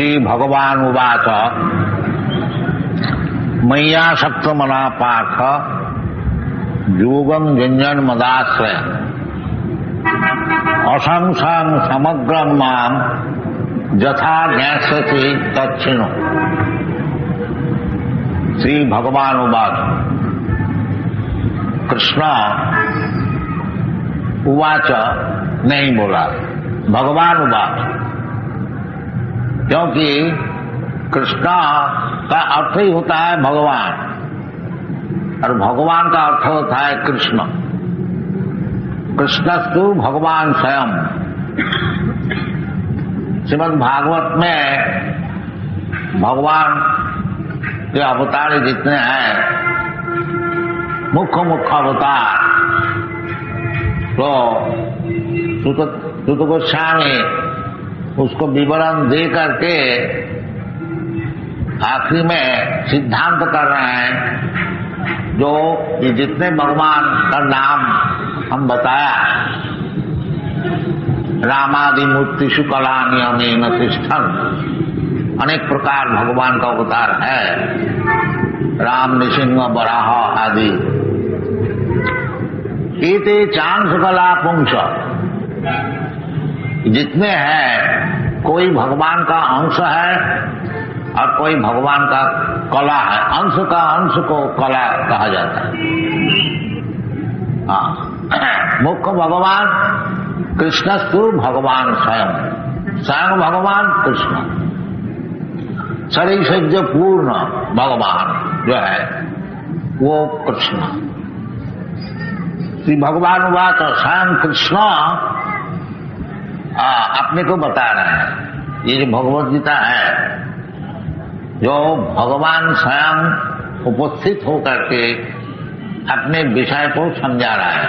श्री भगवान उवाच मय्यासक्तमना पार्थ योगं युञ्जन मदाश्रय असंशयं समग्रं मां यथा ज्ञास्यसि तच्छृणु। श्री भगवान उवाच कृष्ण उवाच नहीं बोला, भगवान उवाच, क्योंकि कृष्ण का अर्थ ही होता है भगवान और भगवान का अर्थ होता है कृष्ण। कृष्णस्तु भगवान स्वयं। श्रीमद् भागवत में भगवान के अवतार जितने हैं, मुख्य अवतार, तो सुत गोस्वामी उसको विवरण दे करके आखिरी में सिद्धांत कर रहे हैं, जो ये जितने भगवान का नाम हम बताया, रामादि मूर्तिषु कला नियमेन तिष्ठन्, अनेक प्रकार भगवान का अवतार है, राम, नृसिंह, वराह आदि। एते चांस कला पुंस, जितने हैं कोई भगवान का अंश है और कोई भगवान का कला है। अंश का अंश को कला कहा जाता है। हाँ, मुख्य भगवान कृष्णस्तु भगवान स्वयं, स्वयं भगवान कृष्ण, शरीर से जो पूर्ण भगवान जो है वो कृष्ण। श्री भगवान हुआ तो स्वयं कृष्ण अपने को बता रहे हैं। ये जो भगवद गीता है, जो भगवान स्वयं उपस्थित होकर के अपने विषय को समझा रहा है।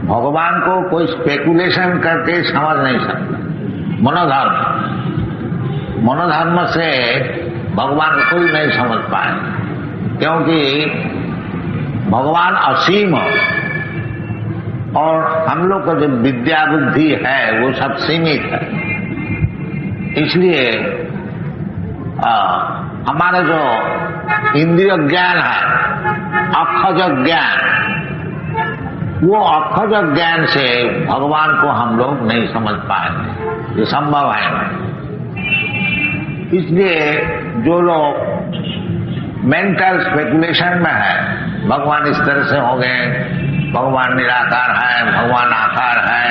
भगवान को कोई स्पेकुलेशन करके समझ नहीं सकता। मनोधर्म से भगवान को कोई नहीं समझ पाए, क्योंकि भगवान असीम और हम लोग का जो विद्या बुद्धि है वो सब सीमित है। इसलिए हमारा जो इंद्रिय ज्ञान है, अक्षज ज्ञान, वो अक्षज ज्ञान से भगवान को हम लोग नहीं समझ पाएंगे, ये संभव है नहीं। इसलिए जो लोग मेंटल स्पेकुलेशन में है, भगवान इस तरह से हो गए, भगवान निराकार है, भगवान आकार है,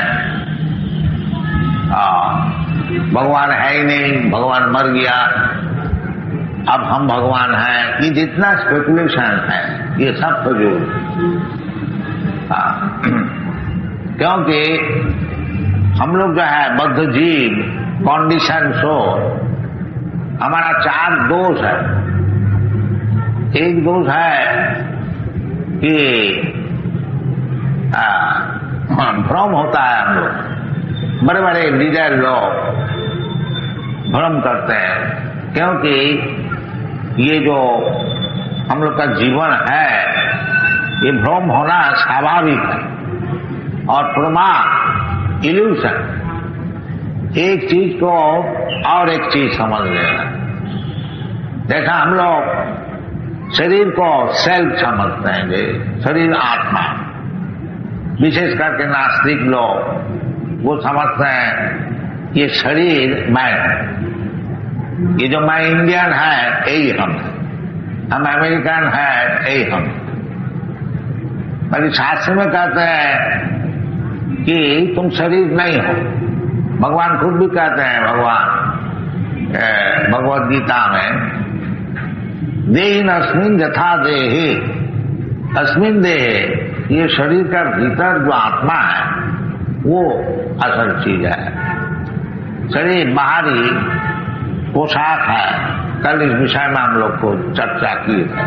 भगवान है ही नहीं, भगवान मर गया, अब हम भगवान हैं, ये जितना स्पेकुलेशन है ये सब फजूल। क्योंकि हम लोग जो है बद्ध जीव, कंडीशन सो, हमारा 4 दोष है। एक दोष है कि भ्रम होता है। हम लोग बड़े बड़े लीडर लोग भ्रम करते हैं, क्योंकि ये जो हम लोग का जीवन है ये भ्रम होना स्वाभाविक है। और प्रमाद, इल्यूशन, एक चीज को और एक चीज समझ लेना। देखा, हम लोग शरीर को सेल्फ समझते हैं, शरीर आत्मा। विशेष करके नास्तिक लोग वो समझते हैं ये शरीर मैं, ये जो मैं इंडियन है यही हम अमेरिकन है यही हम। पर शास्त्र में कहते हैं कि तुम शरीर नहीं हो। भगवान खुद भी कहते हैं, भगवान भगवद गीता में, देहिन अस्मिन यथा देहि, अस्मिन देहे, ये शरीर का भीतर जो आत्मा है वो असल चीज है। शरीर बाहरी पोशाक है। कल इस विषय में हम लोग को चर्चा की है।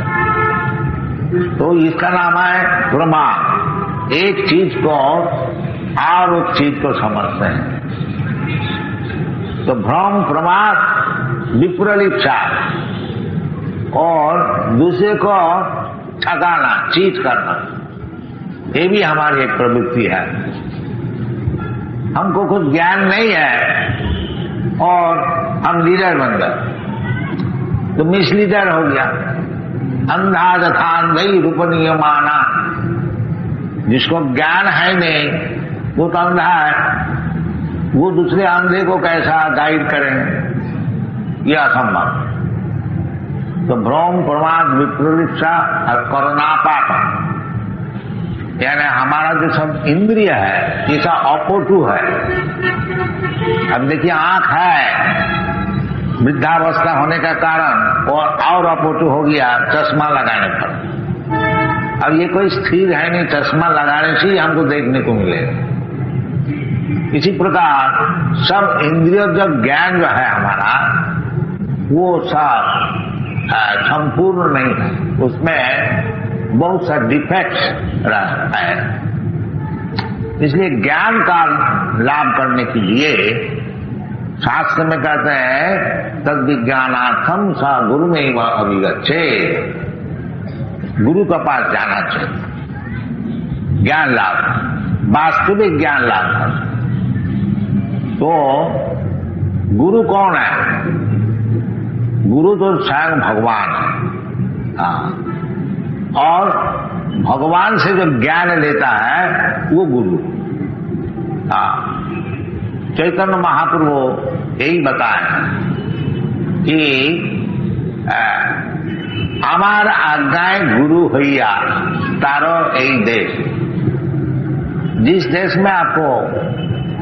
तो इसका नाम है प्रमाद। एक चीज को और एक चीज को समझते हैं। तो भ्रम, प्रमाद, विपरीत और दूसरे को ठगाना, चीट करना, ये भी हमारी एक प्रवृत्ति है। हमको कुछ ज्ञान नहीं है और हम लीडर बन गए, तो मिसलीडर हो गया। अंधा तथा अंधई रूपनीय माना, जिसको ज्ञान है नहीं वो तो अंधा है, वो दूसरे अंधे को कैसा गाइड करेंगे, यह असंभव। तो भ्रम, प्रमाद, विप्रोलिप्सा और करुणापात, यानी हमारा जो सब इंद्रिय है ये सब अपोटू है। अब देखिए आंख है, वृद्धावस्था होने का कारण और अपोटू हो गया चश्मा लगाने पर। अब ये कोई स्थिर है नहीं, चश्मा लगाने से ही हमको देखने को मिलेगा। इसी प्रकार सब इंद्रिय जो ज्ञान जो है हमारा वो सब संपूर्ण नहीं है, उसमें बहुत सा डिफेक्ट्स रहता है। इसलिए ज्ञान का लाभ करने के लिए शास्त्र में कहते हैं तद विज्ञानार्थम सा गुरु में वह अभिगच्छे, गुरु के पास जाना चाहिए ज्ञान लाभ, वास्तविक ज्ञान लाभ। तो गुरु कौन है? गुरु तो स्वयं भगवान है। और भगवान से जो ज्ञान लेता है वो गुरु। चैतन्य महाप्रभु यही बताए कि हमार आज्ञाएं गुरु हैया तारो यही देश। जिस देश में आपको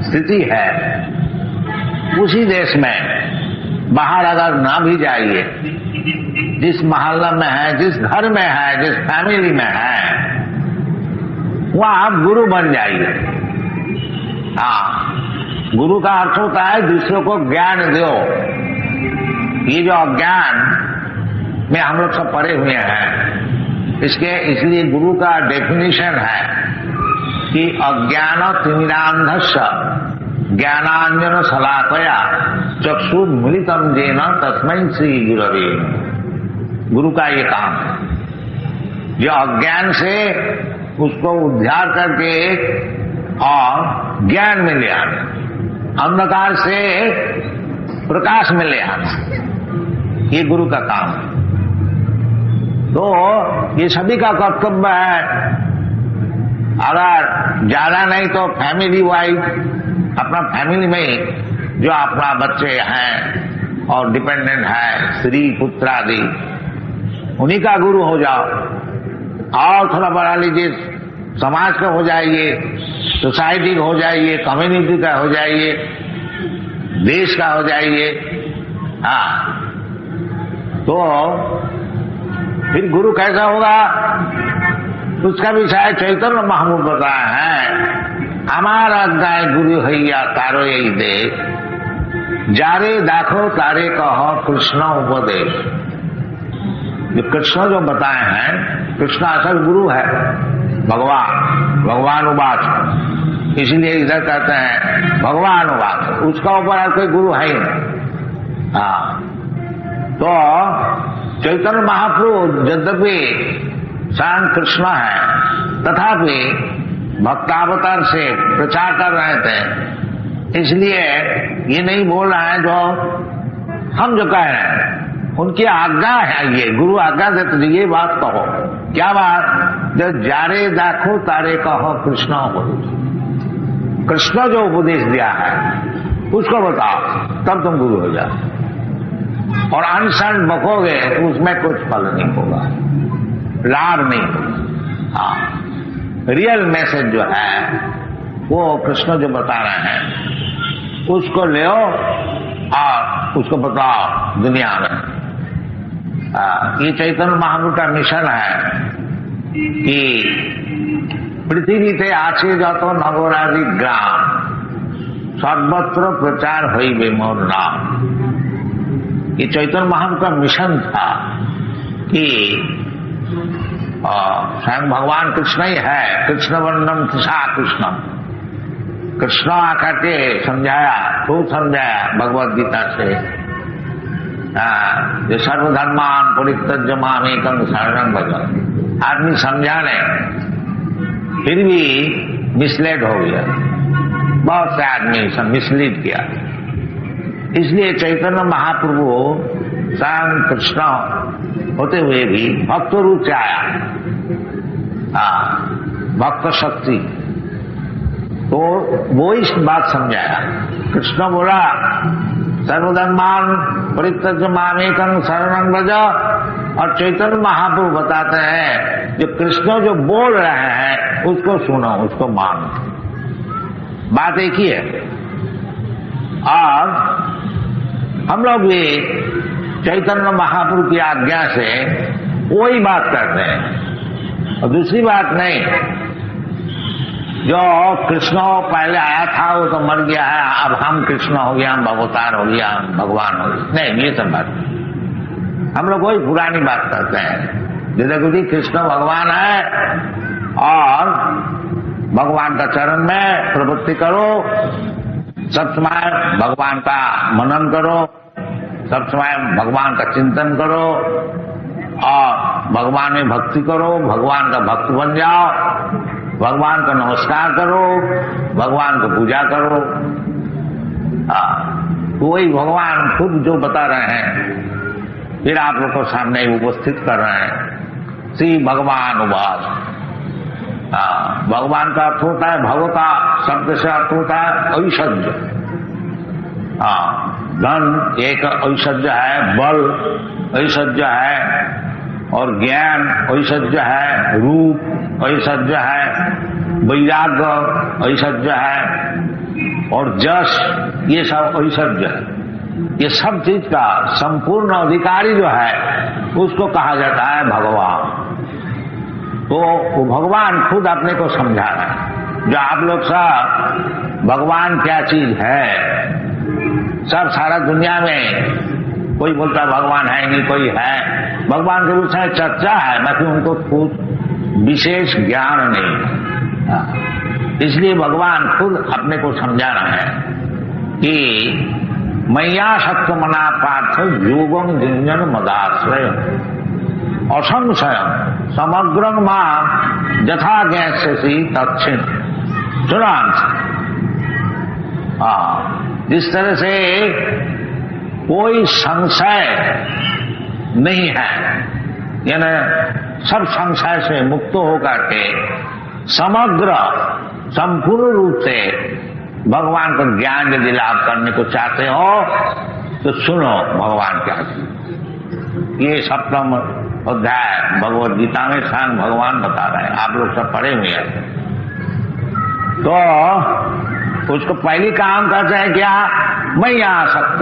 स्थिति है उसी देश में बाहर अगर ना भी जाइए, जिस मोहल्ला में है, जिस घर में है, जिस फैमिली में है, वहां आप गुरु बन जाइए। गुरु का अर्थ होता है दूसरों को ज्ञान दो। ये जो अज्ञान में हम लोग सब पड़े हुए हैं, इसलिए गुरु का डेफिनेशन है कि अज्ञान तिमिरांधस्य ज्ञानांजन शलाकया चक्षुर्मिलितं येन तस्मै श्री गुरवे। गुरु का ये काम है, जो अज्ञान से उसको उद्धार करके और ज्ञान में ले आना, अंधकार से प्रकाश में ले आना, ये गुरु का काम है। तो ये सभी का कर्तव्य है। अगर ज्यादा नहीं तो फैमिली वाइज अपना फैमिली में जो अपना बच्चे हैं और डिपेंडेंट है, स्त्री पुत्र आदि, उन्हीं का गुरु हो जाओ। और थोड़ा बढ़ा लीजिए, समाज का हो जाइए, सोसाइटी का हो जाइए, कम्युनिटी का हो जाइए, देश का हो जाइए। तो फिर गुरु कैसा होगा उसका विषय चैतन्य महाप्रभु बताया है। हमारा गाय गुरु हैया तारो यही दे, जारे दाखो तारे कहो कृष्ण उपदेश। जो कृष्ण जो बताए हैं, कृष्ण असल गुरु है, भगवान उवाच, इसलिए इधर कहते हैं भगवान उवाच, उसका ऊपर और कोई गुरु है ही नहीं। तो चैतन्य महाप्रभु यद्यपि स्वयं कृष्ण है, तथापि भक्तावतार से प्रचार कर रहे थे, इसलिए ये नहीं बोल रहे हैं जो हम जो कह रहे हैं, उनकी आज्ञा है। ये गुरु आज्ञा देते ये बात कहो। क्या बात? जो जारे दाखो तारे कहो कृष्ण उपदेश। कृष्ण जो उपदेश दिया है उसको बताओ, तब तुम गुरु हो जाओ। और अनशन बकोगे तो उसमें कुछ फल नहीं होगा, लाभ नहीं होगा। रियल मैसेज जो है वो कृष्ण जो बता रहे हैं उसको ले और उसको बताओ दुनिया में। ये चैतन्य महाप्रभु का मिशन है कि पृथ्वीते आछे जत नगरादि ग्राम सर्वत्र प्रचार हईबे मोर नाम। ये चैतन्य महाप्रभु का मिशन था कि स्वयं भगवान कृष्ण ही है। कृष्ण वर्णम तृषा कृष्णम, कृष्ण आकर के समझाया, खूब समझाया भगवद गीता से। जो सर्वधर्मान परित्यज्य मामेकं शरणं भज। आदमी समझा नहीं, फिर भी मिसलेड हो गया। बहुत से आदमी सब मिसलीड किया। इसलिए चैतन्य महाप्रभु स्वयं कृष्ण होते हुए भी भक्त रूप से आया, भक्त शक्ति। तो वो इस बात समझाया। कृष्ण बोला सर्वधर्मान परित्यज्य मामेकं शरणं व्रज, और चैतन्य महाप्रभु बताते हैं जो कृष्ण जो बोल रहे हैं उसको सुनो, उसको मानो। बात एक ही है। और हम लोग भी चैतन्य महाप्रभु की आज्ञा से वही बात करते हैं, और दूसरी बात नहीं। जो कृष्ण पहले आया था वो तो मर गया है, अब हम कृष्ण हो गया, हम अवतार हो गया, हम भगवान हो गया, नहीं, ये सब बात नहीं। हम लोग वही पुरानी बात करते हैं। जैसे कि कृष्ण भगवान है और भगवान का चरण में प्रवृत्ति करो, सब समय भगवान का मनन करो, सब समय भगवान का चिंतन करो और भगवान में भक्ति करो, भगवान का भक्त बन जाओ, भगवान को नमस्कार करो, भगवान को पूजा करो। वही भगवान खुद जो बता रहे हैं फिर आप लोग को सामने उपस्थित कर रहे हैं। श्री भगवान उवाच। भगवान का अर्थ होता है भगवता, शब्द से अर्थ होता है ऐश्वर्य। धन एक ऐश्वर्य है, बल ऐश्वर्य है, और ज्ञान ऐश्वर्य है, रूप ऐश्वर्य है, वैराग्य ऐश्वर्य है, और जश, ये सब ऐश्वर्य है। ये सब चीज का संपूर्ण अधिकारी जो है उसको कहा जाता है भगवान। तो वो भगवान खुद अपने को समझा रहा है। जो आप लोग सब भगवान क्या चीज है, सब सारा दुनिया में कोई बोलता भगवान है नहीं, कोई है, भगवान के विषय चर्चा है, बाकी उनको खुद विशेष ज्ञान नहीं। इसलिए भगवान खुद अपने को समझा रहे हैं कि मैया शक्त मना पार्थ योगम जिंजन मदाश्रय असंशय समग्र मां यथा ज्ञास्यसि दक्षिण। चुनांश, जिस तरह से कोई संशय नहीं है, यानी सब संशय से मुक्त होकर के समग्र संपूर्ण रूप से भगवान का ज्ञान यदि लाभ करने को चाहते हो तो सुनो भगवान क्या। ये सप्तम अध्याय भगवद गीता में स्वयं भगवान बता रहे हैं, आप लोग सब पढ़े हुए हैं। तो उसको पहली काम करते हैं क्या, मैं आसक्त,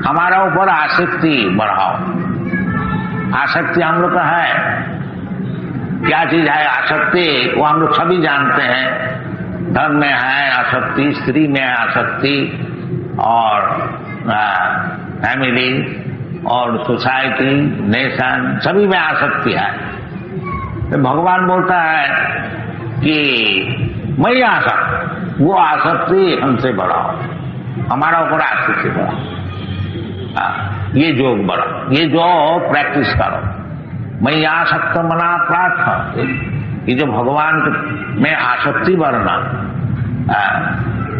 हमारा ऊपर आसक्ति बढ़ाओ। आसक्ति हम लोग का है, क्या चीज है आसक्ति, वो हम लोग सभी जानते हैं। धन में है आसक्ति, स्त्री में है आसक्ति, और फैमिली और सोसाइटी, नेशन, सभी में आसक्ति है। तो भगवान बोलता है कि मैं आसक्त, वो आसक्ति हमसे बढ़ाओ, हमारा ऊपर आसक्ति बढ़ाओ, ये योग बढ़ाओ, ये जो प्रैक्टिस करो। मैं आसक्त मना प्रार्थ, ये जो भगवान में आसक्ति बढ़ना,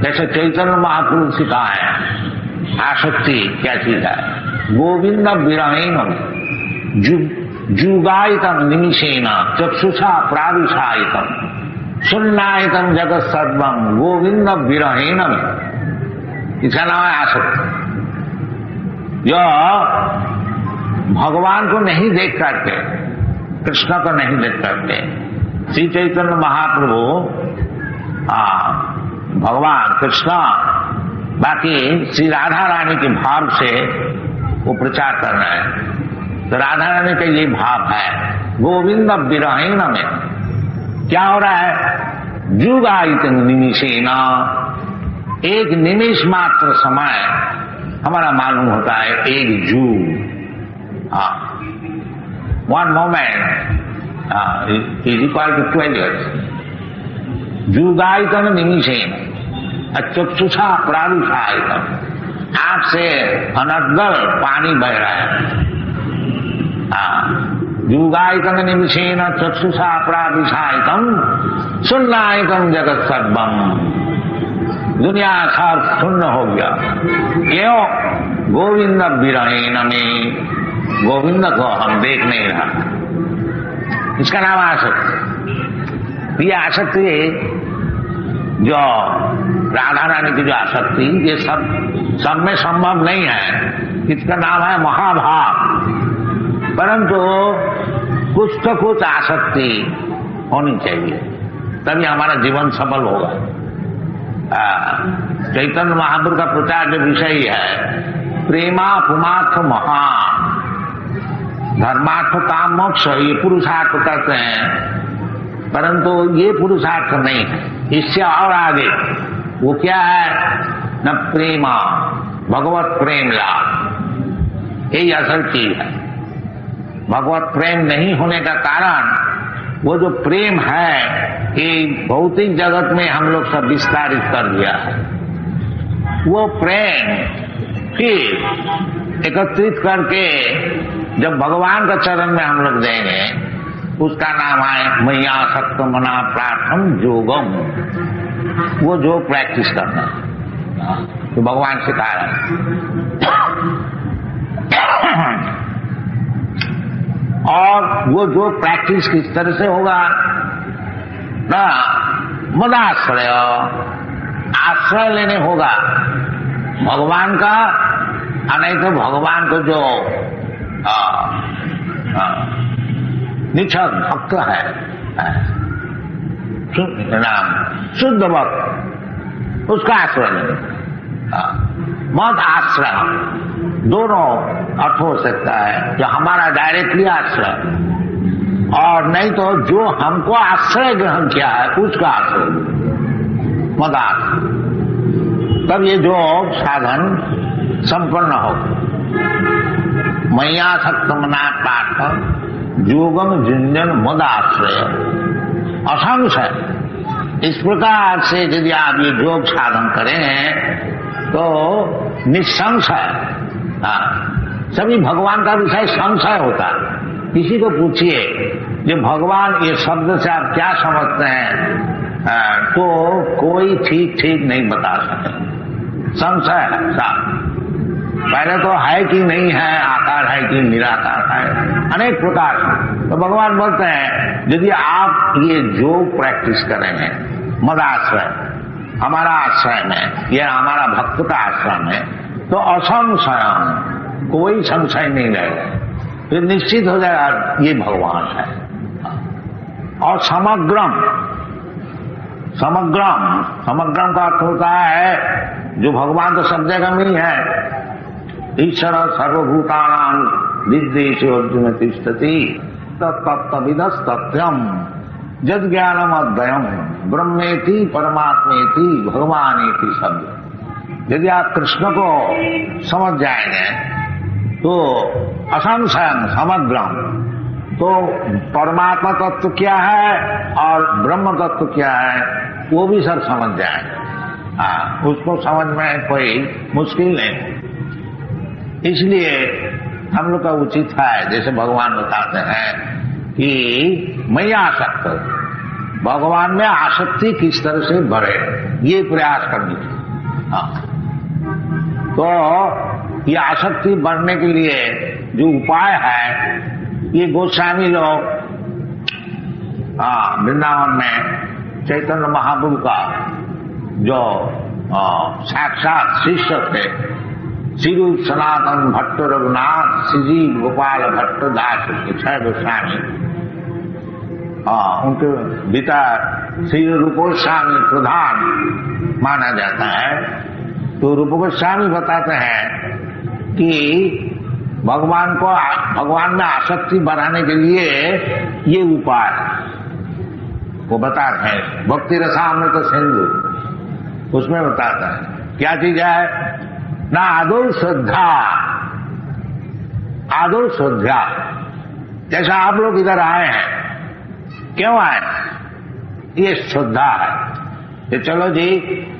जैसे चैतन्य महाप्रभु सिखाए हैं आसक्ति क्या चीज है। गोविंद विरहीन जुगायितम निमिषेण चक्षुषा प्राविशायितम सुन्नायितम जगत सर्वम गोविंद विरहीनम, इसका नाम है आसक्ति। जो भगवान को नहीं देख करके, कृष्ण को नहीं देख करके, श्री चैतन्य महाप्रभु भगवान कृष्ण बाकी श्री राधा रानी के भाव से वो प्रचार कर रहे हैं। तो राधा रानी का ये भाव है गोविंद विरहीन में क्या हो रहा है, जुगायित निमिषेण, एक निमिष मात्र समय हमारा मालूम होता है एक जूग, one moment is equal to 12 years। जुगायितन निमिषेण चक्षुषा प्राविशायितम, आंख से अनर्गल पानी बह रहा है। जुगायितन निमिषेण चक्षुषा प्राविशायितम सुन्नायितम जगत सर्वम। दुनिया सब शून्य हो गया। क्यों? गोविंद विरहीन में, गोविंद को हम देख नहीं रहा। इसका नाम आसक्ति। ये आसक्ति जो राधा रानी की जो आसक्ति, ये सब में संभव नहीं है। इसका नाम है महाभाव। परंतु कुछ तो कुछ आसक्ति होनी चाहिए, तभी हमारा जीवन सफल होगा। चैतन्य महाप्रभु का प्रचार जो विषय है, प्रेमा पुमार्थ महान, धर्मार्थ काम मोक्ष, ये पुरुषार्थ करते हैं। परंतु ये पुरुषार्थ नहीं है, इससे और आगे वो क्या है? न प्रेमा, भगवत प्रेम लाभ, यही असल चीज है। भगवत प्रेम नहीं होने का कारण वो जो प्रेम है कि भौतिक जगत में हम लोग सब विस्तारित कर दिया है, वो प्रेम फिर एकत्रित करके जब भगवान का चरण में हम लोग देंगे, उसका नाम है मैया सक्त मना प्रार्थम योगम। वो जो प्रैक्टिस करना तो भगवान सिखा रहा है। और वो जो प्रैक्टिस किस तरह से होगा ना, मदाश्रय, आश्रय लेने होगा भगवान का। नहीं तो भगवान को जो निछक भक्त है, नाम शुद्ध भक्त, उसका आश्रय लेने। मत आश्रय दोनों अर्थ हो सकता है, जो हमारा डायरेक्टली आश्रय, और नहीं तो जो हमको आश्रय ग्रहण किया है उसका आश्रय, मदाश्रय। तब ये जो साधन संपन्न हो। मैया सप्तमना पाठ योगम जिंजन मदाश्रय असंशय। इस प्रकार से यदि आप ये योग साधन करें तो निसंशय, सभी भगवान का विषय संशय होता है। किसी को पूछिए जो भगवान ये शब्द से आप क्या समझते हैं, तो कोई ठीक नहीं बता सकते। संशय है साहब। पहले तो है कि नहीं है, आकार है कि निराकार है, अनेक प्रकार। तो भगवान बोलते हैं यदि आप ये योग प्रैक्टिस करेंगे मदाश्रय, हमारा आश्रय में, यह हमारा भक्त का आश्रय में, तो असंशय, कोई संशय नहीं रहेगा, फिर निश्चित हो जाएगा ये भगवान है। और समग्रम का अर्थ होता है जो भगवान तो सब जगह में ही है। ईश्वर सर्वभूतानां हृदयेषु अर्जुन तिष्ठति तत्तविदस् तथ्यम जद ज्ञानम अद्वयम ब्रह्मेति परमात्मेति भगवानेति शब्द। यदि आप कृष्ण को समझ जाएंगे तो असंशयं समग्रम, तो परमात्मा तत्व क्या है और ब्रह्म तत्व क्या है वो भी सब समझ जाएंगे। उसको समझ में कोई मुश्किल नहीं। इसलिए हम लोग का उचित है, जैसे भगवान बताते हैं कि मैं आसक्त, भगवान में आसक्ति किस तरह से बढ़े, ये प्रयास करनी चाहिए। तो ये आसक्ति बढ़ने के लिए जो उपाय है, ये गोस्वामी लोग वृंदावन में चैतन्य महाप्रभु का जो साक्षात शिष्य थे, श्री सनातन भट्ट रघुनाथ श्री गोपाल भट्ट दास छह गोस्वामी, उनके भीतर श्री रूप गोस्वामी प्रधान माना जाता है। तो रूप गोस्वामी बताते हैं कि भगवान में आसक्ति बढ़ाने के लिए ये उपाय वो बताते हैं। भक्ति रसामृत सिंधु उसमें बताता है क्या चीज है ना, आदो श्रद्धा। जैसा आप लोग इधर आए हैं, क्यों आए? ये श्रद्धा है कि चलो जी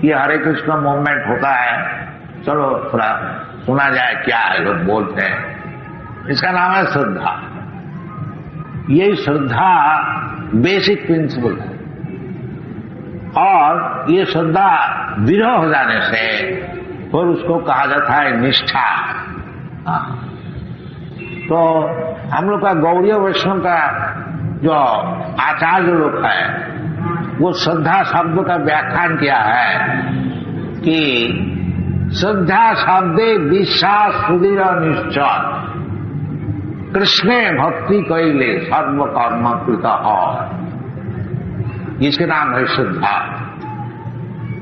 ये हरे कृष्ण मूवमेंट होता है, चलो थोड़ा सुना जाए क्या है लोग बोलते हैं। इसका नाम है श्रद्धा। ये श्रद्धा बेसिक प्रिंसिपल है। और ये श्रद्धा दृढ़ हो जाने से फिर उसको कहा जाता है निष्ठा। तो हम लोग का गौड़ीय वैष्णव का जो आचार्य लोग है वो श्रद्धा शब्द का व्याख्यान किया है कि श्रद्धा शब्दे विश्वास सुदृढ़ निश्चय कृष्णे भक्ति कैले सर्व कर्म कृत हो। इसके नाम है श्रद्धा।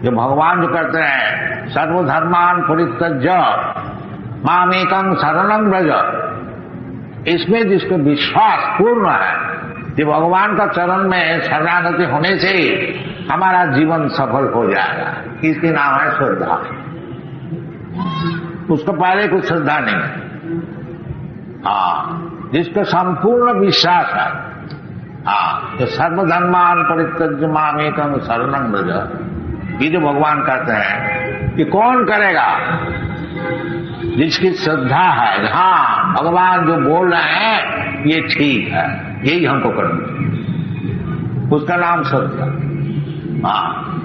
जो भगवान जो करते हैं सर्वधर्मान परित्यज्य मामेकं शरणं व्रज, इसमें जिसको विश्वास पूर्ण है कि भगवान का चरण में शरणागति होने से हमारा जीवन सफल हो जाएगा, इसके नाम है श्रद्धा। उसको पहले कुछ श्रद्धा नहीं। जिसको संपूर्ण विश्वास है, तो सर्वधर्मान परित्यज्य मामेकं शरणं व्रज, ये जो भगवान कहते हैं कि कौन करेगा? जिसकी श्रद्धा है, हाँ भगवान जो बोल रहे हैं ये ठीक है, यही हमको करना, उसका नाम श्रद्धा।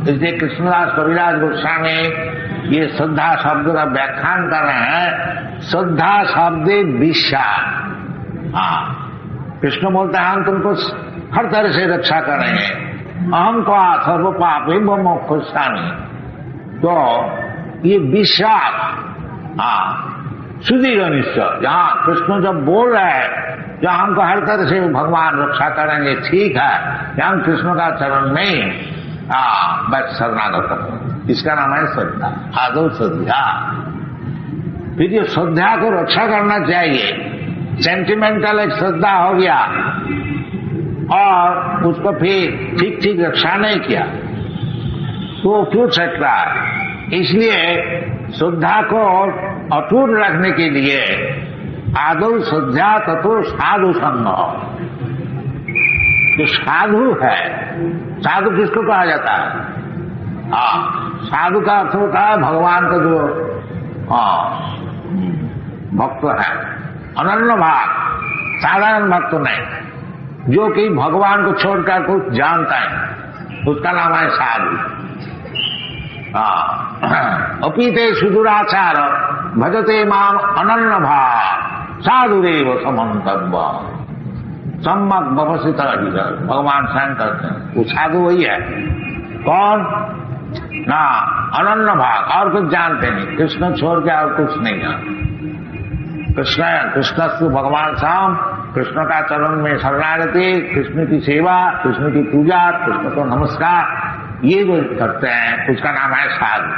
इसलिए कृष्णदास कविराज गोस्वामी ये श्रद्धा शब्द का व्याख्यान कर रहे हैं। श्रद्धा शब्दे विश्वास। कृष्ण बोलते हैं हम तुमको हर तरह से रक्षा करेंगे, अहम का सर्व पापे मोक्षामि। तो ये विश्वास सुदृढ़ निश्चय, जहाँ कृष्ण जब बोल रहे हैं जहाँ हमको हर तरह से भगवान रक्षा करेंगे, ठीक है, हम कृष्ण का चरण में बस शरणागत हो, इसका नाम है श्रद्धा। आदौ श्रद्धा। फिर ये श्रद्धा को रक्षा करना चाहिए। सेंटिमेंटल एक श्रद्धा हो गया और उसको फिर ठीक ठीक रक्षा नहीं किया तो टूट सकता है। इसलिए श्रद्धा को अटूट रखने के लिए आदौ श्रद्धा ततो साधु संग। जो साधु है, साधु किसको कहा जाता है? साधु का अर्थ होता है भगवान का जो भक्त है, अनन्य भाग, साधारण भक्त नहीं, जो कि भगवान को छोड़कर कुछ जानता है, उसका नाम है साधु। अपीते सुदुराचार भजते माम अनन्य भाव साधुरेव समन्तव्य सम्मक व्यवस्थित। भगवान स्वयं करते हैं वो साधु वही है। कौन? ना अनन्य भाग, और कुछ जानते नहीं, कृष्ण छोड़ के और कुछ नहीं जानते। कृष्ण से भगवान शाम, कृष्ण का चरण में शरणागति, कृष्ण की सेवा, कृष्ण की पूजा, कृष्ण को नमस्कार, ये जो करते हैं उसका नाम है साधु।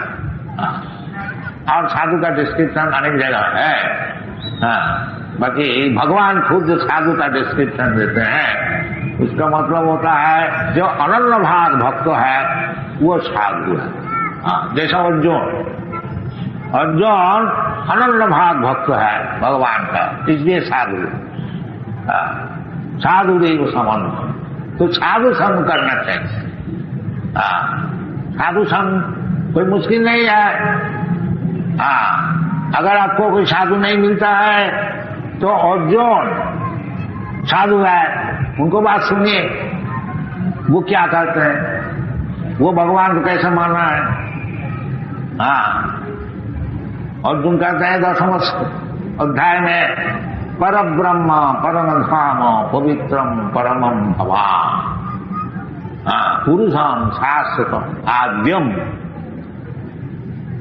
और साधु का डिस्क्रिप्शन अनेक जगह है। बाकी भगवान खुद जो साधु का डिस्क्रिप्शन देते हैं उसका मतलब होता है जो अनन्य भाग भक्त है वो साधु है। जैसा अर्जुन अनन्य भाग भक्त है भगवान का, इसलिए साधु। साधु देव संबंध, तो साधु संग करना चाहिए। साधु संग कोई मुश्किल नहीं है। अगर आपको कोई साधु नहीं मिलता है तो अर्जुन साधु है, उनको बात सुनिए, वो क्या करते हैं, वो भगवान को कैसे मानना है। अर्जुन कहते हैं 10वें अध्याय में परब्रह्म परम धाम पवित्रम परमम भवान पुरुषम शाश्वतम आद्यम।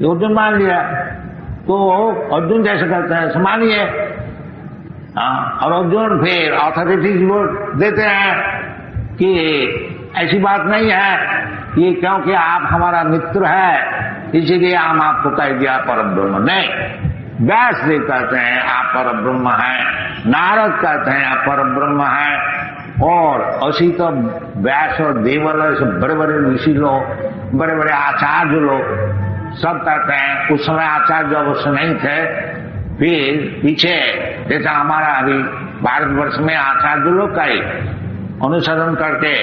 अर्जुन मान लिया तो अर्जुन जैसे करते हैं मानिए। और अर्जुन फिर अथॉरिटी देते हैं कि ऐसी बात नहीं है, ये क्योंकि आप हमारा मित्र है इसीलिए हम आपको कह दिया परम ब्रह्म। नहीं, व्यास देव कहते हैं आप परम ब्रह्म हैं, नारद कहते हैं आप परम ब्रह्म हैं, और असी तो व्यास और देवल ऐसे बड़े बड़े ऋषि लोग, बड़े बड़े आचार्य लोग सब कहते हैं। उस समय आचार्य अवश्य नहीं थे, फिर पीछे जैसा हमारा अभी भारतवर्ष में आचार्य लोग का ही अनुसरण करके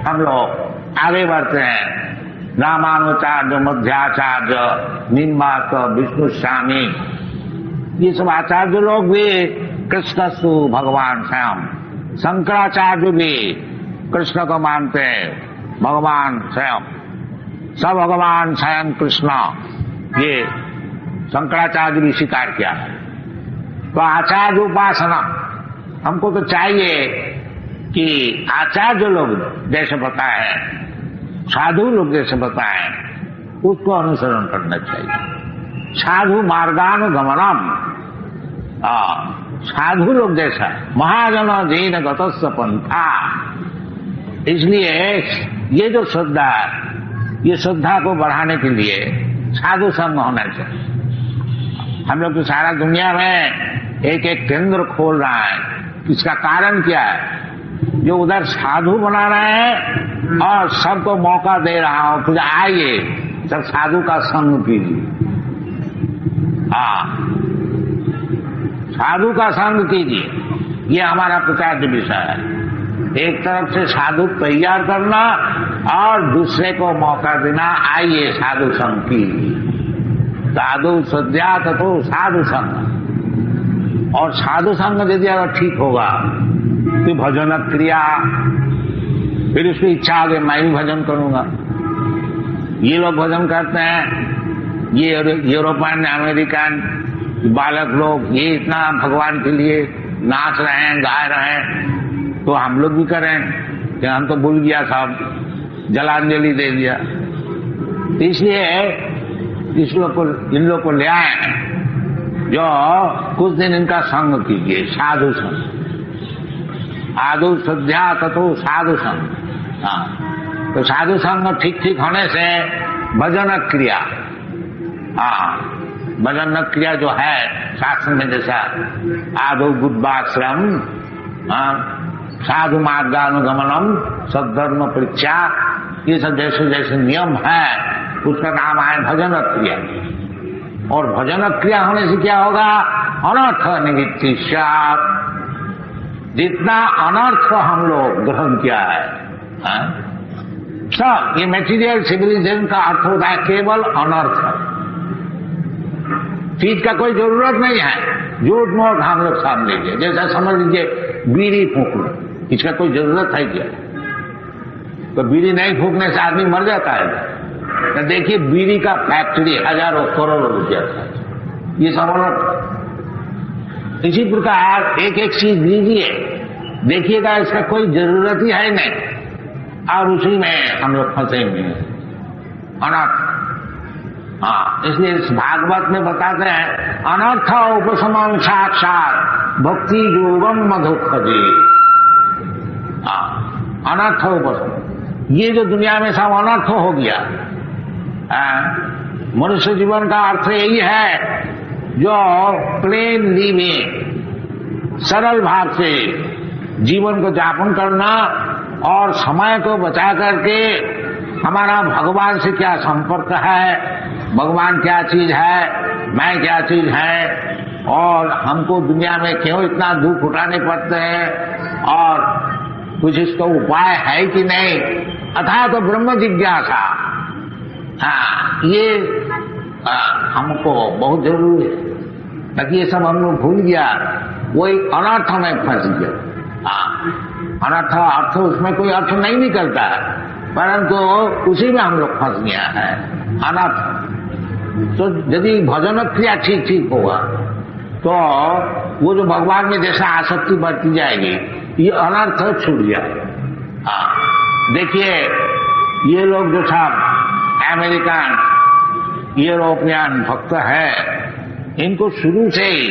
हम लोग आगे बढ़ते हैं। रामानुचार्य, मध्याचार्य, निम्बाक, विष्णु स्वामी, ये सब आचार्य लोग भी कृष्णस्तु भगवान स्वयं। शंकराचार्य भी कृष्ण को मानते हैं भगवान स्वयं। सब भगवान स्वयं कृष्ण, ये शंकराचार्य भी स्वीकार किया। तो आचार्य उपासना हमको तो चाहिए कि आचार्य लोग जैसे बताए, साधु लोग जैसे बताए, उसको अनुसरण करना चाहिए। साधु मार्गानुगमनम, साधु लोग जैसा महाजन जीन गतस्य पंथा। इसलिए ये जो श्रद्धा, ये श्रद्धा को बढ़ाने के लिए साधु संग होना चाहिए। हम लोग तो सारा दुनिया में एक एक केंद्र खोल रहा है। इसका कारण क्या है? जो उधर साधु बना रहे हैं और सबको मौका दे रहा हूं, फिर आइए सब साधु का संग कीजिए। साधु का संग कीजिए, ये हमारा प्रचार विषय है। एक तरफ से साधु तैयार करना और दूसरे को मौका देना, आइए साधु संग कीजिए। साधु सद्या तो साधु संग, और साधु संग यदि अगर ठीक होगा तो भजन क्रिया, फिर उसकी इच्छा आगे मैं भी भजन करूंगा। ये लोग भजन करते हैं, ये यूरोपियन अमेरिकन बालक लोग, ये इतना भगवान के लिए नाच रहे हैं, गा रहे हैं, तो हम लोग भी करें कि हम तो भूल गया सब, जलांजलि दे दिया। तो इसलिए इन लोग को ले आए, जो कुछ दिन इनका संग कीजिए, साधु संग। आदु श्रद्धा ततो साधु संग। तो साधु संग ठीक ठीक होने से भजन क्रिया, भजन क्रिया जो है शास्त्र में, जैसा आदो बुद्धाश्रम, साधु मार्गानुगमनम, सद्धर्म परीक्षा, ये सब जैसे जैसे नियम है, उसका नाम है भजन क्रिया। और भजन क्रिया होने से क्या होगा? अनर्थ निवृत्ति। जितना अनर्थ हम लोग ग्रहण किया है, सब ये मेटीरियल सिविलाइजेशन का अर्थ होता है केवल अनर्थ। चीज का कोई जरूरत नहीं है, झूठ मूठ हम लोग सामने लीजिए। जैसा समझ लीजिए बीड़ी फूंक लो, इसका कोई जरूरत है क्या? तो बीड़ी नहीं फूंकने से आदमी मर जाता है। तो देखिए बीड़ी का फैक्ट्री हजारों करोड़ों रुपया का, ये सब। इसी प्रकार एक एक चीज लीजिए, देखिएगा इसका कोई जरूरत ही है नहीं, और उसी में हम लोग फंसे हुए हैं, अनर्थ। इसलिए इस भागवत में बताते हैं अनर्थ उपशमन साक्षात भक्ति योगम मधुखजी। अनर्थ उपशमन, ये जो दुनिया में सब अनर्थ हो गया, मनुष्य जीवन का अर्थ यही है, जो प्लेन लिविंग, सरल भाव से जीवन को यापन करना और समय को बचा करके हमारा भगवान से क्या संपर्क है, भगवान क्या चीज है, मैं क्या चीज है, और हमको दुनिया में क्यों इतना दुख उठाने पड़ते हैं, और कुछ इसका उपाय है कि नहीं, अथा तो ब्रह्म जिज्ञासा। ये हमको बहुत जरूरी है, ताकि ये सब हम लोग भूल गया, वही अनर्थ में फंस गया। अनर्थ अर्थ उसमें कोई अर्थ नहीं निकलता है, परंतु उसी में हम लोग फंस गया है, अनर्थ। तो यदि भजन क्रिया ठीक ठीक होगा तो वो जो भगवान में जैसा आसक्ति बढ़ती जाएगी, ये अनर्थ छूट जाएगा। देखिए ये लोग जो सब अमेरिकन यूरोपियन भक्त है, इनको शुरू से ही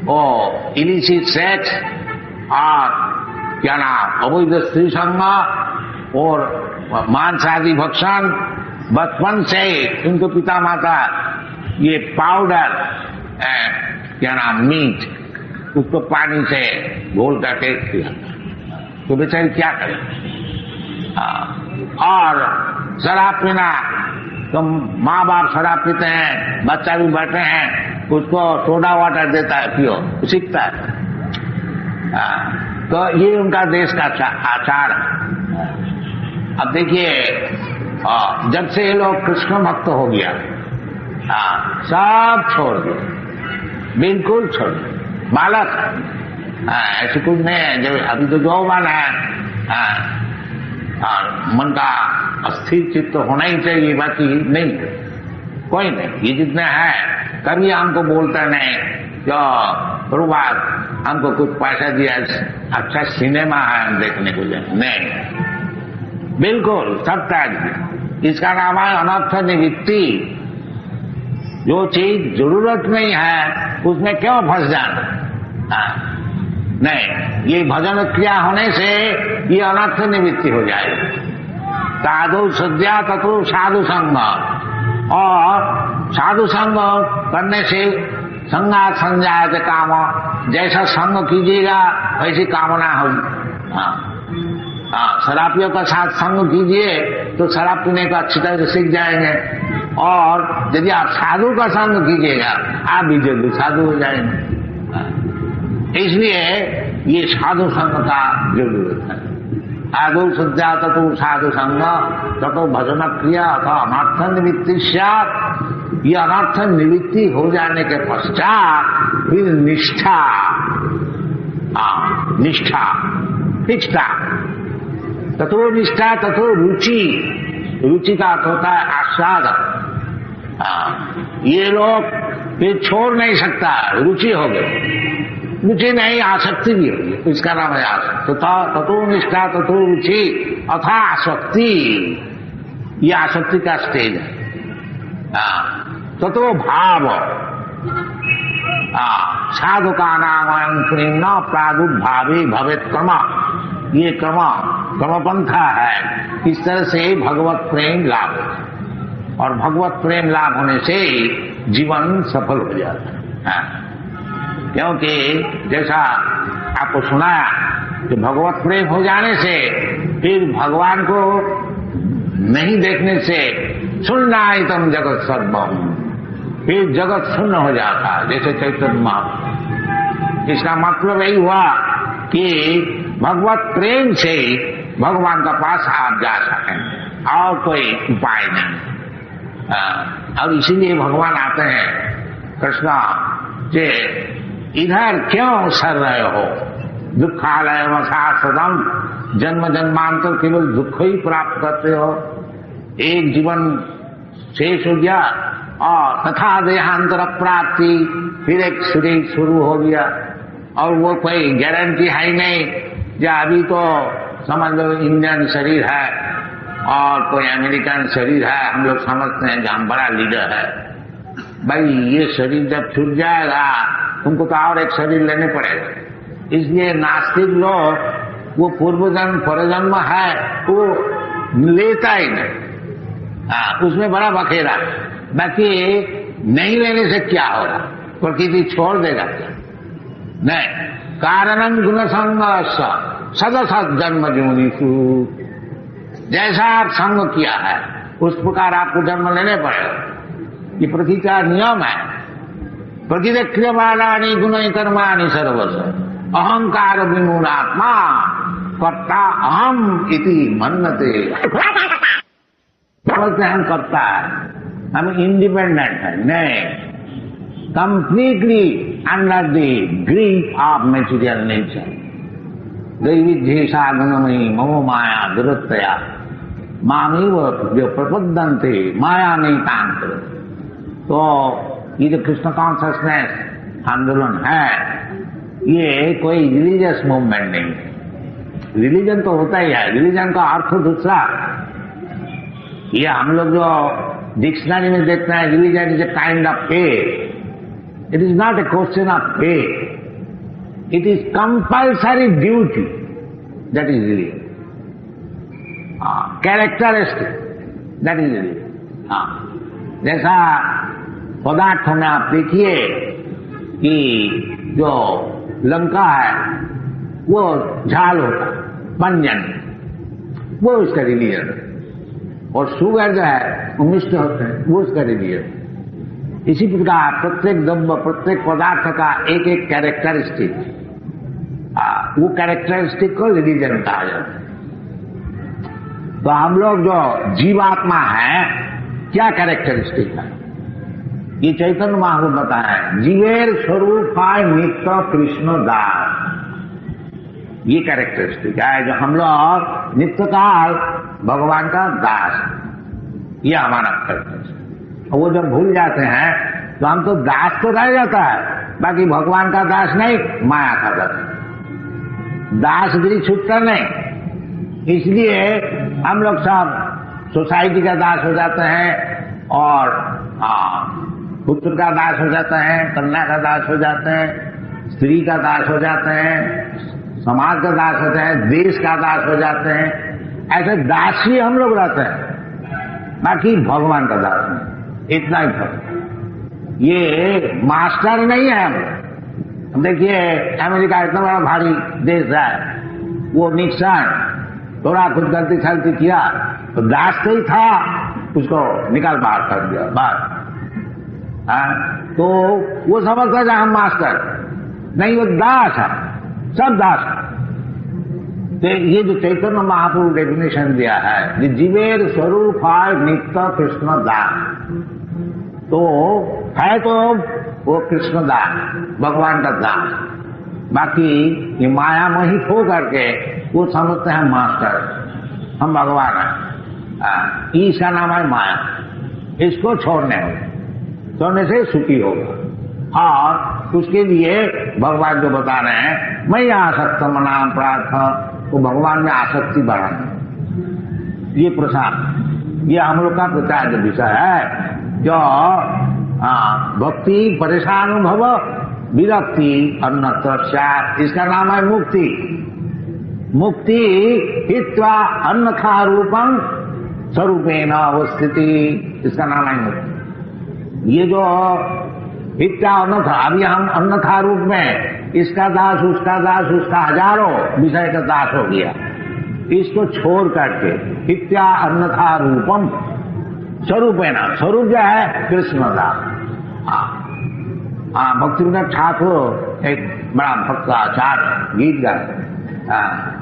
वो इलिसिट सेक्स और क्या नाम अवैध स्त्री संग और मांस आदि भक्षण, बचपन से ही इनको पिता माता ये पाउडर क्या नाम मीट, उसको पानी से घोल करके दिया, तो बेचारी क्या करे। और शराब पीना, तो माँ बाप शराब पीते हैं, बच्चा भी बैठे हैं, उसको सोडा वाटर देता है, पियो, सीखता है। तो ये उनका देश का आचार है। अब देखिए जब से ये लोग कृष्ण भक्त हो गया, सब छोड़ दिए, बिल्कुल छोड़ दिए। बालक ऐसे कुछ नहीं है, जब अभी तो जवान है, मन का अस्थिर चित्त होना ही चाहिए, बाकी नहीं कोई नहीं। ये जितने हैं कभी हमको बोलते नहीं जो गुरुवार हमको कुछ पैसा दिया, अच्छा सिनेमा है देखने को जाए, नहीं, बिल्कुल सब त्याग दिया। इसका नाम है अनर्थ निवृत्ति। जो चीज जरूरत नहीं है उसमें क्यों फंस जाना? नहीं, ये भजन क्रिया होने से ये अनर्थ निवृत्ति हो जाएगी। साधु सद्या तत्व साधु संग, और साधु संग करने से संगा संजात काम, जैसा संग कीजिएगा वैसी कामना होगी। शराबियों का साथ संग कीजिए तो शराब पीने का अच्छी तरह से सीख जाएंगे, और यदि आप साधु का संग कीजिएगा आप भी जल्दी साधु हो जाएंगे। इसलिए ये साधु संग का जरूरत है। साधु सज्जा ततो साधु संग ततो भजन क्रिया अथवा अनर्थ निवृत्ति। ये अनर्थ निवृत्ति हो जाने के पश्चात फिर निष्ठा, निष्ठा निष्ठा ततो निष्ठा ततो रुचि। रुचि का अर्थ होता है आस्वाद। ये लोग फिर छोड़ नहीं सकता, रुचि हो गई। रुचि नहीं, आसक्ति भी होगी, इसका नाम है आसक्ति। ततो निष्ठा ततो रुचि अथा आसक्ति, ये आसक्ति का स्टेज है। ततो भाव, साधु का नाम प्रेम प्रादुर्भावी भवेत क्रम। ये क्रमपंथा है। इस तरह से भगवत प्रेम लाभ, और भगवत प्रेम लाभ होने से जीवन सफल हो जाता है। क्योंकि जैसा आपको सुनाया कि भगवत प्रेम हो जाने से फिर भगवान को नहीं देखने से सुनना तुम जगत सर्वम, फिर जगत शून्य हो जाता है, जैसे चैतन्य महाप्रभु। इसका मतलब यही हुआ कि भगवत प्रेम से भगवान का पास आप जा सकें, और कोई उपाय नहीं। अब इसीलिए भगवान आते हैं कृष्णा जे इधर क्यों सर रहे हो, दुखालय वसा सदम, जन्म जन्मांतर केवल दुख ही प्राप्त करते हो। एक जीवन शेष हो गया और तथा देहांतर प्राप्ति, फिर एक शरीर शुरू हो गया, और वो कोई गारंटी है ही नहीं। जो अभी तो समझ लो इंडियन शरीर है और कोई अमेरिकन शरीर है, हम लोग समझते हैं कि हम बड़ा लीडर है। भाई ये शरीर जब छूट जाएगा तुमको तो और एक शरीर लेने पड़ेगा। इसलिए नास्तिक लोग वो पूर्व जन्म परजन्म है वो लेता ही नहीं, उसमें बड़ा बखेरा। बाकी नहीं लेने से क्या होगा, प्रकृति छोड़ देगा क्या? नहीं, कारणम गुण संग सदसत जन्म जोनिषु, जैसा आप संग किया है उस प्रकार आपको जन्म लेने पड़ेगा। ये प्रकृति का नियम है। प्रकृति क्रियमाणानि गुणै कर्माणि सर्वश अहंकार विमूढ़ात्मा कर्ता अहम इति मन्यते। समझते हम करता है, हम इंडिपेंडेंट है, नहीं, completely under the grip of material nature. दैविध्येषा गुणमयी ममो माया दुरतया मामेव जो प्रपद्यन्ते माया नहीं तांत्र। तो ये जो कृष्ण कॉन्शसनेस आंदोलन है ये कोई रिलीजियस मूवमेंट नहीं है। रिलीजन तो होता ही है, रिलीजन का अर्थ दूसरा। ये हम लोग जो डिक्शनरी में देखते हैं religion is a kind of faith. It is not a question of faith, it is compulsory duty, that is religion. Characteristic, that is religion. जैसा पदार्थों में आप देखिए कि जो लंका है वो झाल होता है, पंजन, वो उसका रिलीजन है, और सुगर जो है वो मिष्ट होते हैं, वो उसका रिलीजन। इसी प्रकार प्रत्येक द्रव्य प्रत्येक पदार्थ का एक एक कैरेक्टरिस्टिक, वो कैरेक्टरिस्टिक को रिलीजन कहा जाता है। तो हम लोग जो जीवात्मा है क्या कैरेक्टरिस्टिक है, ये चैतन्य महाप्रभु बताया है। जीवेर स्वरूप नित्य कृष्ण दास। ये कैरेक्टरिस्टिक है, जो हम लोग नित्यकाल भगवान का दास, ये हमारा कर्तव्य। वो जब भूल जाते हैं तो हम तो दास तो रह जाता है, बाकी भगवान का दास नहीं, माया का दास, दासगिरी छूटता नहीं। इसलिए हम लोग सब सोसाइटी का दास हो जाते हैं और पुत्र का दास हो जाते हैं, कन्या का दास हो जाते हैं, स्त्री का दास हो जाते हैं, समाज का दास होते हैं, देश का दास हो जाते हैं। ऐसे दासी हम लोग रहते हैं, बाकी भगवान का दास नहीं। इतना ही फर्क। ये मास्टर नहीं है हम। देखिए अमेरिका इतना बड़ा भारी देश है, वो निक्सन थोड़ा कुछ गलती सलती किया तो दास तो ही था, उसको निकाल बाहर कर दिया बाहर। तो वो समझता था हम मास्टर नहीं, वो दास है, सब दास है। तो ये जो चैतन्य महाप्रभु डेफिनेशन दिया है, जीवेर स्वरूप है नित्य कृष्ण दास, तो है तो वो कृष्ण दास, भगवान का दास। बाकी ये माया मोहित हो करके वो समझते हैं मास्टर, हम भगवान हैं। इसका नाम है माया, इसको छोड़ने से सुखी होगा। और उसके लिए भगवान जो बता रहे हैं, मैं आसक्त मनाम प्रार्थ, तो भगवान में आसक्ति बढ़ाना, ये प्रसाद, ये हम लोग का प्रचार जो विषय है। जो भक्ति परेशानुभव विरक्ति अन्नत्र स्यात्, इसका नाम है मुक्ति। मुक्ति हित्वा अन्नथा रूपं स्वरूपेण अवस्थिति, इसका नाम है मुक्ति। ये जो हित्वा अन्नथा, अभी हम अन्नथा रूप में इसका दास उसका दास उसका हजारों विषय का दास हो गया, इसको छोड़ करके हित्वा अन्नथा रूपम स्वरूपेण, स्वरूप जो है कृष्ण दास। भक्तिविनोद ठाकुर एक बड़ा भक्त आचार्य गीत गाए,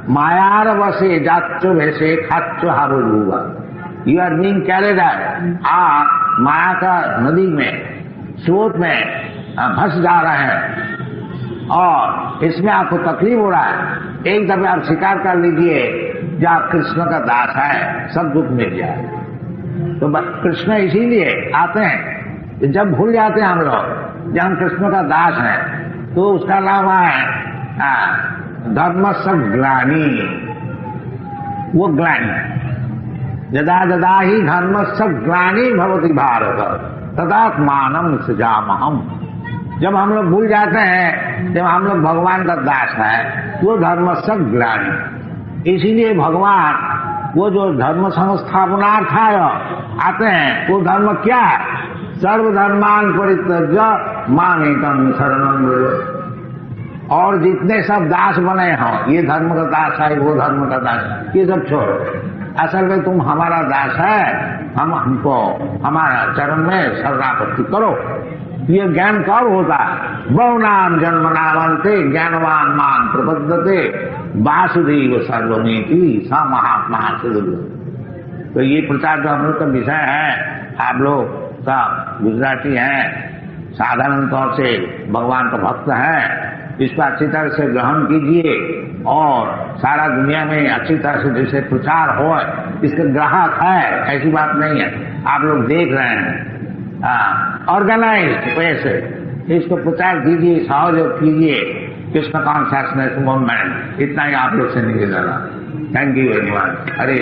मायार वसे जाच्चो भैसे खाच्चो हारो हुआ, यू आर बीइंग कैरिड, आप माया का नदी में स्रोत में फंस जा रहे हैं और इसमें आपको तकलीफ हो रहा है। एक दफे आप स्वीकार कर लीजिए जो आप कृष्ण का दास है, सब दुख मिल जाए। तो कृष्ण इसीलिए आते हैं, जब भूल जाते हैं हम लोग जब हम कृष्ण का दास हैं, तो उसका नाम है धर्मस्य ग्लानि, वो ग्लानि, यदा यदा ही धर्मस्य ग्लानि भवति भारत तदात्मानं सृजामहम्। जब हम लोग भूल जाते हैं, जब हम लोग भगवान का दास है, वो धर्मस्य ग्लानि। इसीलिए भगवान वो जो धर्म संस्थापनार्थाय आते हैं, वो धर्म क्या है? सर्वधर्मान परित्यज्य मामेकं शरणं व्रज। और जितने सब दास बने हों, ये धर्म का दास है, वो धर्म का दास, ये सब छोड़ो। असल में तुम हमारा दास है, हमको हमारा चरण में शरणापत्ति करो। ये ज्ञान कब होता है? बहुनाम जन्मनावन्ते ज्ञानवान मान प्रपद्यते वासुदेव सर्वमेति स महात्मा सुदुर्लभ। तो ये प्रचार जो हम लोग का विषय है, आप लोग का गुजराती हैं, साधारण तौर से भगवान का भक्त है, इसको अच्छी तरह से ग्रहण कीजिए और सारा दुनिया में अच्छी तरह से जैसे प्रचार हो, इसके ग्राहक है, ऐसी बात नहीं है। आप लोग देख रहे हैं, ऑर्गेनाइज वे से इसको प्रचार कीजिए, सहयोग कीजिए। कृष्ण कॉन्शियसनेस मूवमेंट, इतना ही आप लोग से निवेदन है। Thank you very much. Hare